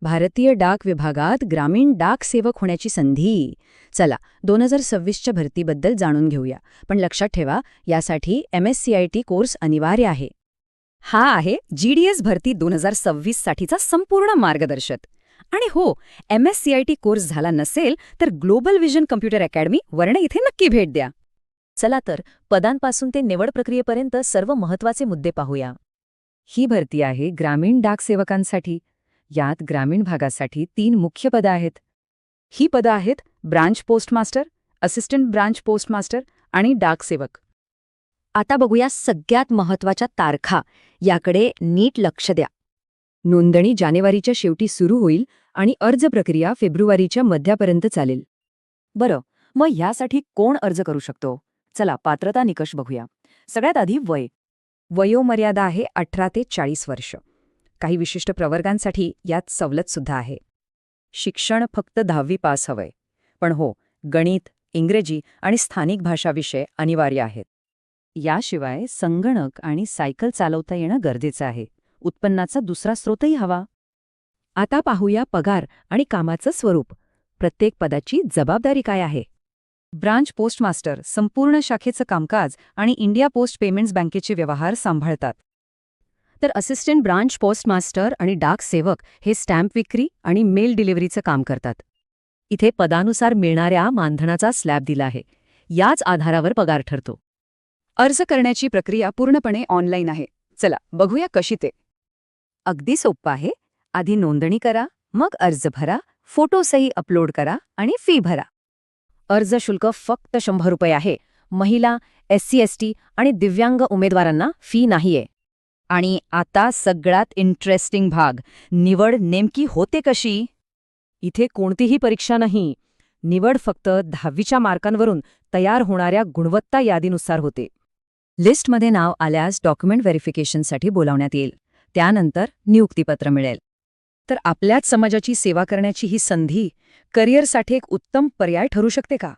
भारतीय डाक विभागात ग्रामीण डाक सेवक होण्याची संधी. चला 2026च्या भरतीबद्दल जाणून घेऊया. पण लक्षात ठेवा, यासाठी MSCIT कोर्स अनिवार्य आहे. हा आहे GDS भरती 2026 साठीचा संपूर्ण मार्गदर्शक. आणि हो, MSCIT कोर्स झाला नसेल तर ग्लोबल विजन कम्प्युटर अकॅडमी वर्ण इथे नक्की भेट द्या. चला तर पदांपासून ते निवड प्रक्रियेपर्यंत सर्व महत्त्वाचे मुद्दे पाहूया. ही भरती आहे ग्रामीण डाक सेवकांसाठी. यात ग्रामीण भागासाठी 3 मुख्य पदं आहेत. ही पदं आहेत branch postmaster, assistant branch postmaster आणि डाक सेवक. आता बघूया सगळ्यात महत्त्वाच्या तारखा. याकडे नीट लक्ष द्या. नोंदणी जानेवारीच्या शेवटी सुरू होईल आणि अर्ज प्रक्रिया फेब्रुवारीच्या मध्यापर्यंत चालेल. बरं, मग यासाठी कोण अर्ज करू शकतो? चला पात्रता निकष बघूया. सगळ्यात आधी वय. वयोमर्यादा आहे 18 ते 40 वर्ष. काही विशिष्ट प्रवर्गांसाठी यात सवलतसुद्धा आहे. शिक्षण फक्त 10वी पास हवंय. पण हो, गणित, इंग्रजी आणि स्थानिक भाषा विषय अनिवार्य आहेत. याशिवाय संगणक आणि सायकल चालवता येणं गरजेचं आहे. उत्पन्नाचा दुसरा स्रोतही हवा. आता पाहूया पगार आणि कामाचं स्वरूप. प्रत्येक पदाची जबाबदारी काय आहे? ब्रांच पोस्टमास्टर संपूर्ण शाखेचं कामकाज आणि इंडिया पोस्ट पेमेंट्स बँकेचे व्यवहार सांभाळतात. तर असिस्टंट ब्रांच पोस्टमास्टर आणि डाक सेवक हे स्टॅम्प विक्री आणि मेल डिलिव्हरीचं काम करतात. इथे पदानुसार मिळणाऱ्या मानधनाचा स्लॅब दिला आहे. याच आधारावर पगार ठरतो. अर्ज करण्याची प्रक्रिया पूर्णपणे ऑनलाईन आहे. चला बघूया कशी ते. अगदी सोपं आहे. आधी नोंदणी करा, मग अर्ज भरा, फोटोसही अपलोड करा आणि फी भरा. अर्ज शुल्क फक्त 100 रुपये आहे. महिला, SC ST आणि दिव्यांग उमेदवारांना फी नाहीये. आणि आता सगळ्यात इंटरेस्टिंग भाग, निवड नेमकी होते कशी? इथे कोणतीही परीक्षा नाही. निवड फक्त 10वीच्या मार्कांवरून तयार होणाऱ्या गुणवत्ता यादीनुसार होते. लिस्टमध्ये नाव आल्यास डॉक्युमेंट व्हेरिफिकेशनसाठी बोलावण्यात येईल. त्यानंतर नियुक्तीपत्र मिळेल. तर आपल्याच समाजाची सेवा करण्याची ही संधी करिअरसाठी एक उत्तम पर्याय ठरू शकते का?